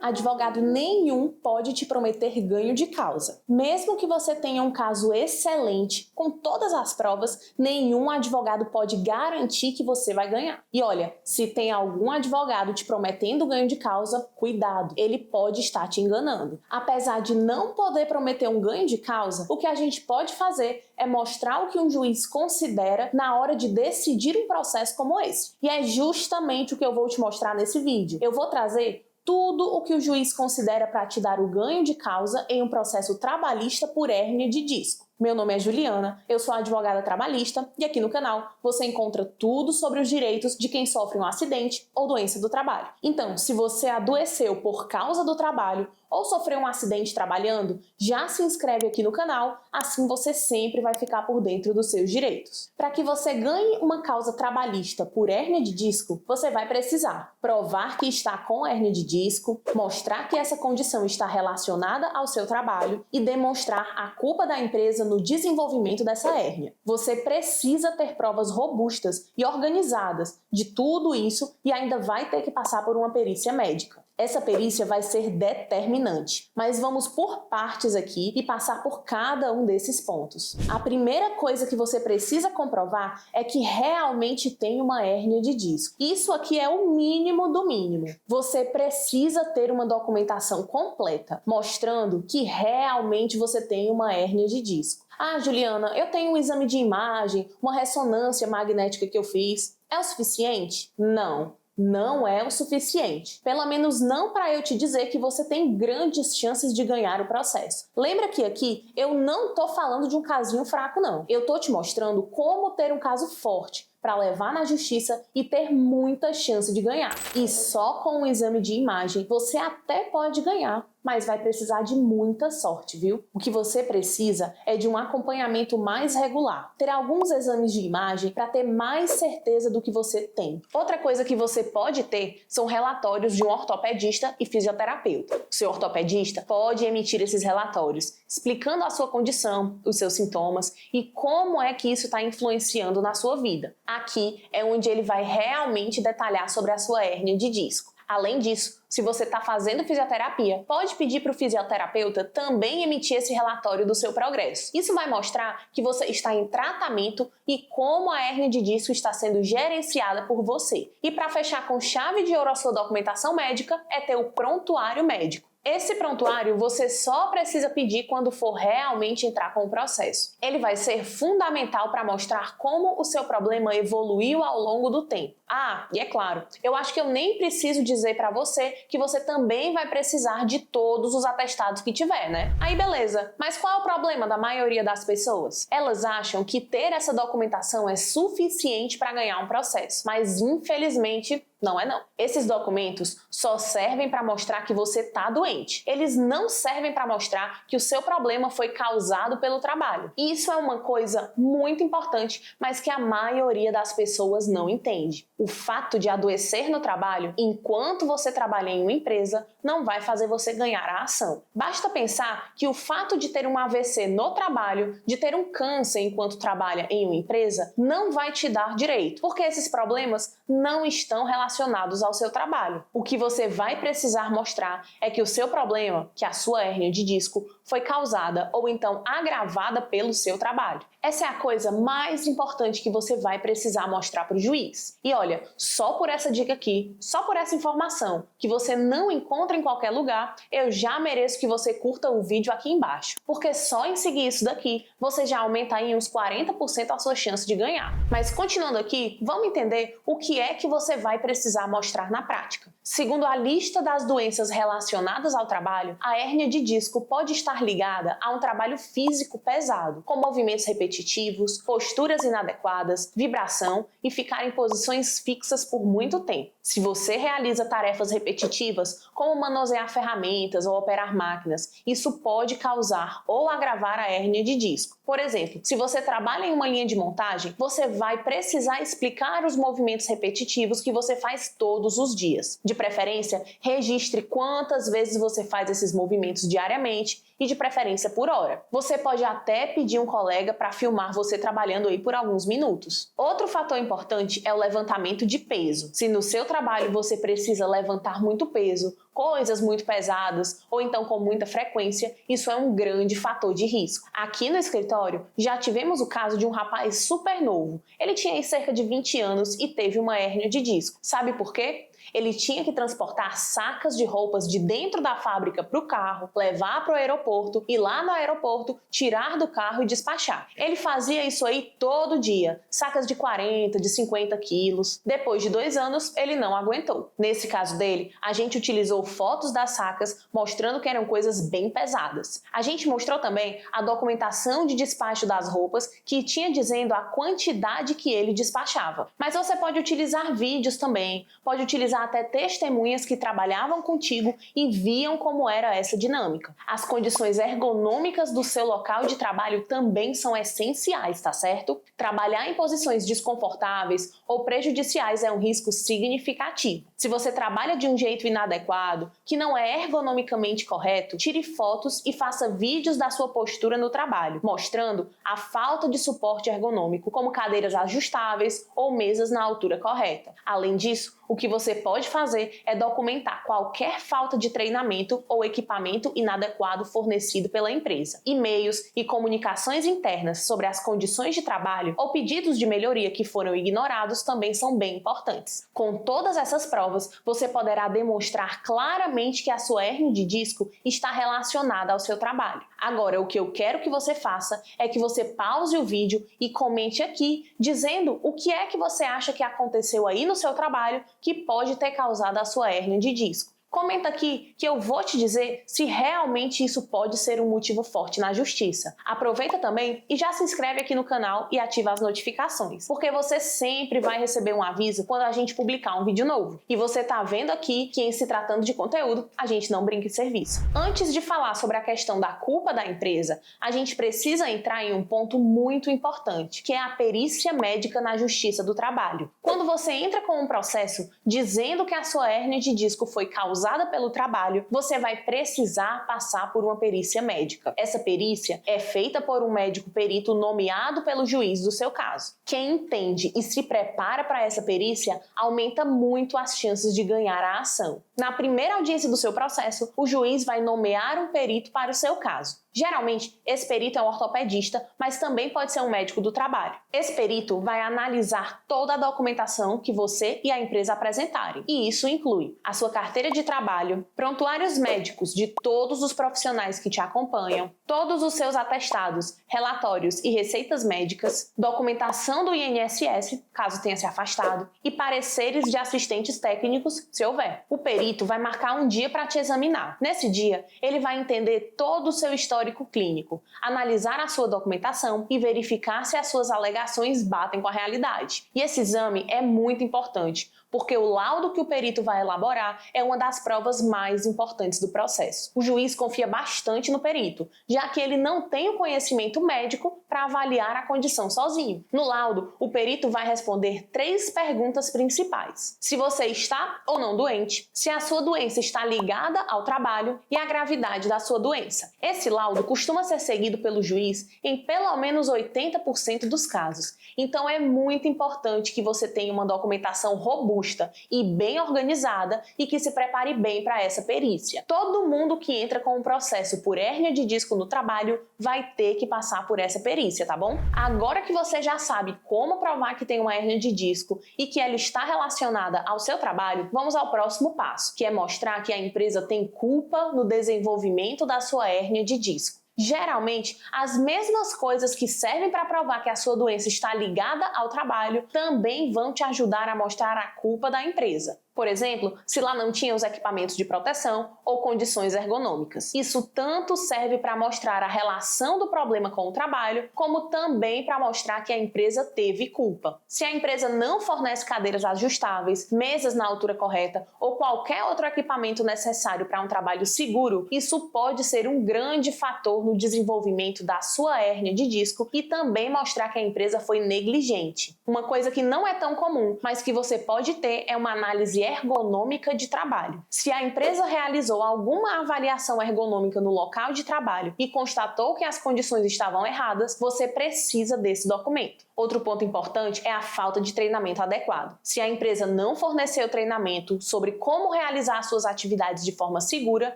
Advogado nenhum pode te prometer ganho de causa. Mesmo que você tenha um caso excelente, com todas as provas, nenhum advogado pode garantir que você vai ganhar. E olha, se tem algum advogado te prometendo ganho de causa, cuidado, ele pode estar te enganando. Apesar de não poder prometer um ganho de causa, o que a gente pode fazer é mostrar o que um juiz considera na hora de decidir um processo como esse. E é justamente o que eu vou te mostrar nesse vídeo. Eu vou trazer tudo o que o juiz considera para te dar o ganho de causa em um processo trabalhista por hérnia de disco. Meu nome é Juliana, eu sou advogada trabalhista e aqui no canal você encontra tudo sobre os direitos de quem sofre um acidente ou doença do trabalho. Então, se você adoeceu por causa do trabalho ou sofreu um acidente trabalhando, já se inscreve aqui no canal, assim você sempre vai ficar por dentro dos seus direitos. Para que você ganhe uma causa trabalhista por hérnia de disco, você vai precisar provar que está com hérnia de disco, mostrar que essa condição está relacionada ao seu trabalho e demonstrar a culpa da empresa no desenvolvimento dessa hérnia. Você precisa ter provas robustas e organizadas de tudo isso e ainda vai ter que passar por uma perícia médica. Essa perícia vai ser determinante, mas vamos por partes aqui e passar por cada um desses pontos. A primeira coisa que você precisa comprovar é que realmente tem uma hérnia de disco. Isso aqui é o mínimo do mínimo. Você precisa ter uma documentação completa, mostrando que realmente você tem uma hérnia de disco. Ah, Juliana, eu tenho um exame de imagem, uma ressonância magnética que eu fiz. É o suficiente? Não. Não é o suficiente. Pelo menos não para eu te dizer que você tem grandes chances de ganhar o processo. Lembra que aqui eu não tô falando de um casinho fraco, não. Eu tô te mostrando como ter um caso forte para levar na justiça e ter muita chance de ganhar. E só com um exame de imagem você até pode ganhar, mas vai precisar de muita sorte, viu? O que você precisa é de um acompanhamento mais regular, ter alguns exames de imagem para ter mais certeza do que você tem. Outra coisa que você pode ter são relatórios de um ortopedista e fisioterapeuta. O seu ortopedista pode emitir esses relatórios, explicando a sua condição, os seus sintomas e como é que isso está influenciando na sua vida. Aqui é onde ele vai realmente detalhar sobre a sua hérnia de disco. Além disso, se você está fazendo fisioterapia, pode pedir para o fisioterapeuta também emitir esse relatório do seu progresso. Isso vai mostrar que você está em tratamento e como a hérnia de disco está sendo gerenciada por você. E para fechar com chave de ouro a sua documentação médica, é ter o prontuário médico. Esse prontuário você só precisa pedir quando for realmente entrar com o processo. Ele vai ser fundamental para mostrar como o seu problema evoluiu ao longo do tempo. Ah, e é claro, eu acho que eu nem preciso dizer para você que você também vai precisar de todos os atestados que tiver, né? Aí beleza, mas qual é o problema da maioria das pessoas? Elas acham que ter essa documentação é suficiente para ganhar um processo, mas infelizmente não é não. Esses documentos só servem para mostrar que você está doente. Eles não servem para mostrar que o seu problema foi causado pelo trabalho. E isso é uma coisa muito importante, mas que a maioria das pessoas não entende. O fato de adoecer no trabalho, enquanto você trabalha em uma empresa, não vai fazer você ganhar a ação. Basta pensar que o fato de ter um AVC no trabalho, de ter um câncer enquanto trabalha em uma empresa, não vai te dar direito, porque esses problemas não estão relacionados ao seu trabalho. O que você vai precisar mostrar é que o seu problema, que a sua hérnia de disco, foi causada ou então agravada pelo seu trabalho. Essa é a coisa mais importante que você vai precisar mostrar para o juiz. E olha, só por essa dica aqui, só por essa informação que você não encontra em qualquer lugar, eu já mereço que você curta o vídeo aqui embaixo. Porque só em seguir isso daqui, você já aumenta aí uns 40% a sua chance de ganhar. Mas continuando aqui, vamos entender o que é que você vai precisar mostrar na prática. Segundo a lista das doenças relacionadas ao trabalho, a hérnia de disco pode estar ligada a um trabalho físico pesado, com movimentos repetitivos, posturas inadequadas, vibração e ficar em posições fixas por muito tempo. Se você realiza tarefas repetitivas, como manusear ferramentas ou operar máquinas, isso pode causar ou agravar a hérnia de disco. Por exemplo, se você trabalha em uma linha de montagem, você vai precisar explicar os movimentos repetitivos que você faz todos os dias. De preferência, registre quantas vezes você faz esses movimentos diariamente e de preferência por hora. Você pode até pedir um colega para filmar você trabalhando aí por alguns minutos. Outro fator importante é o levantamento de peso. Se no seu trabalho você precisa levantar muito peso, coisas muito pesadas ou então com muita frequência, isso é um grande fator de risco. Aqui no escritório, já tivemos o caso de um rapaz super novo. Ele tinha aí cerca de 20 anos e teve uma hérnia de disco. Sabe por quê? Ele tinha que transportar sacas de roupas de dentro da fábrica para o carro, levar para o aeroporto e lá no aeroporto tirar do carro e despachar. Ele fazia isso aí todo dia, sacas de 40, de 50 quilos. Depois de 2 anos, ele não aguentou. Nesse caso dele, a gente utilizou fotos das sacas mostrando que eram coisas bem pesadas. A gente mostrou também a documentação de despacho das roupas que tinha dizendo a quantidade que ele despachava. Mas você pode utilizar vídeos também, pode utilizar até testemunhas que trabalhavam contigo e viam como era essa dinâmica. As condições ergonômicas do seu local de trabalho também são essenciais, tá certo? Trabalhar em posições desconfortáveis ou prejudiciais é um risco significativo. Se você trabalha de um jeito inadequado, que não é ergonomicamente correto, tire fotos e faça vídeos da sua postura no trabalho, mostrando a falta de suporte ergonômico, como cadeiras ajustáveis ou mesas na altura correta. Além disso, o que você pode fazer é documentar qualquer falta de treinamento ou equipamento inadequado fornecido pela empresa. E-mails e comunicações internas sobre as condições de trabalho ou pedidos de melhoria que foram ignorados também são bem importantes. Com todas essas provas, você poderá demonstrar claramente que a sua hérnia de disco está relacionada ao seu trabalho. Agora, o que eu quero que você faça é que você pause o vídeo e comente aqui dizendo o que é que você acha que aconteceu aí no seu trabalho que pode ter causado a sua hérnia de disco. Comenta aqui que eu vou te dizer se realmente isso pode ser um motivo forte na justiça. Aproveita também e já se inscreve aqui no canal e ativa as notificações, porque você sempre vai receber um aviso quando a gente publicar um vídeo novo. E você tá vendo aqui que, em se tratando de conteúdo, a gente não brinca em serviço. Antes de falar sobre a questão da culpa da empresa, a gente precisa entrar em um ponto muito importante, que é a perícia médica na justiça do trabalho. Quando você entra com um processo dizendo que a sua hérnia de disco foi causada pelo trabalho, você vai precisar passar por uma perícia médica. Essa perícia é feita por um médico perito nomeado pelo juiz do seu caso. Quem entende e se prepara para essa perícia aumenta muito as chances de ganhar a ação. Na primeira audiência do seu processo, o juiz vai nomear um perito para o seu caso. Geralmente, esse perito é um ortopedista, mas também pode ser um médico do trabalho. Esse perito vai analisar toda a documentação que você e a empresa apresentarem, e isso inclui a sua carteira de trabalho, prontuários médicos de todos os profissionais que te acompanham, todos os seus atestados, relatórios e receitas médicas, documentação do INSS, caso tenha se afastado, e pareceres de assistentes técnicos, se houver. O perito vai marcar um dia para te examinar. Nesse dia, ele vai entender todo o seu histórico clínico, analisar a sua documentação e verificar se as suas alegações batem com a realidade. E esse exame é muito importante, porque o laudo que o perito vai elaborar é uma das provas mais importantes do processo. O juiz confia bastante no perito, já que ele não tem o conhecimento médico para avaliar a condição sozinho. No laudo, o perito vai responder 3 perguntas principais: se você está ou não doente, se a sua doença está ligada ao trabalho e a gravidade da sua doença. Esse laudo costuma ser seguido pelo juiz em pelo menos 80% dos casos, então é muito importante que você tenha uma documentação robusta e bem organizada e que se prepare bem para essa perícia. Todo mundo que entra com um processo por hérnia de disco no trabalho vai ter que passar por essa perícia, tá bom? Agora que você já sabe como provar que tem uma hérnia de disco e que ela está relacionada ao seu trabalho, vamos ao próximo passo, que é mostrar que a empresa tem culpa no desenvolvimento da sua hérnia de disco. Geralmente, as mesmas coisas que servem para provar que a sua doença está ligada ao trabalho também vão te ajudar a mostrar a culpa da empresa. Por exemplo, se lá não tinha os equipamentos de proteção ou condições ergonômicas. Isso tanto serve para mostrar a relação do problema com o trabalho, como também para mostrar que a empresa teve culpa. Se a empresa não fornece cadeiras ajustáveis, mesas na altura correta ou qualquer outro equipamento necessário para um trabalho seguro, isso pode ser um grande fator no desenvolvimento da sua hérnia de disco e também mostrar que a empresa foi negligente. Uma coisa que não é tão comum, mas que você pode ter é uma análise ergonômica de trabalho. Se a empresa realizou alguma avaliação ergonômica no local de trabalho e constatou que as condições estavam erradas, você precisa desse documento. Outro ponto importante é a falta de treinamento adequado. Se a empresa não forneceu treinamento sobre como realizar suas atividades de forma segura,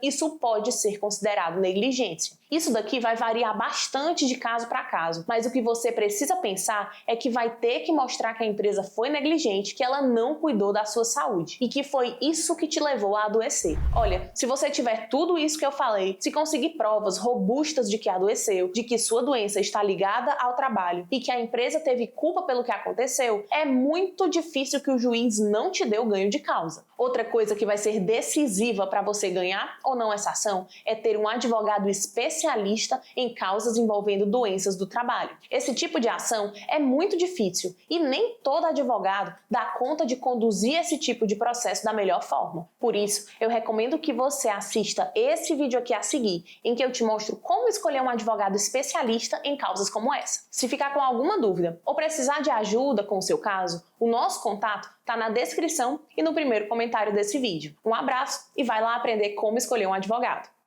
isso pode ser considerado negligência. Isso daqui vai variar bastante de caso para caso, mas o que você precisa pensar é que vai ter que mostrar que a empresa foi negligente, que ela não cuidou da sua saúde e que foi isso que te levou a adoecer. Olha, se você tiver tudo isso que eu falei, se conseguir provas robustas de que adoeceu, de que sua doença está ligada ao trabalho e que a empresa teve culpa pelo que aconteceu, é muito difícil que o juiz não te dê o ganho de causa. Outra coisa que vai ser decisiva para você ganhar ou não essa ação é ter um advogado especialista em causas envolvendo doenças do trabalho. Esse tipo de ação é muito difícil e nem todo advogado dá conta de conduzir esse tipo de processo da melhor forma. Por isso, eu recomendo que você assista esse vídeo aqui a seguir, em que eu te mostro como escolher um advogado especialista em causas como essa. Se ficar com alguma dúvida ou precisar de ajuda com o seu caso, o nosso contato está na descrição e no primeiro comentário desse vídeo. Um abraço e vai lá aprender como escolher um advogado.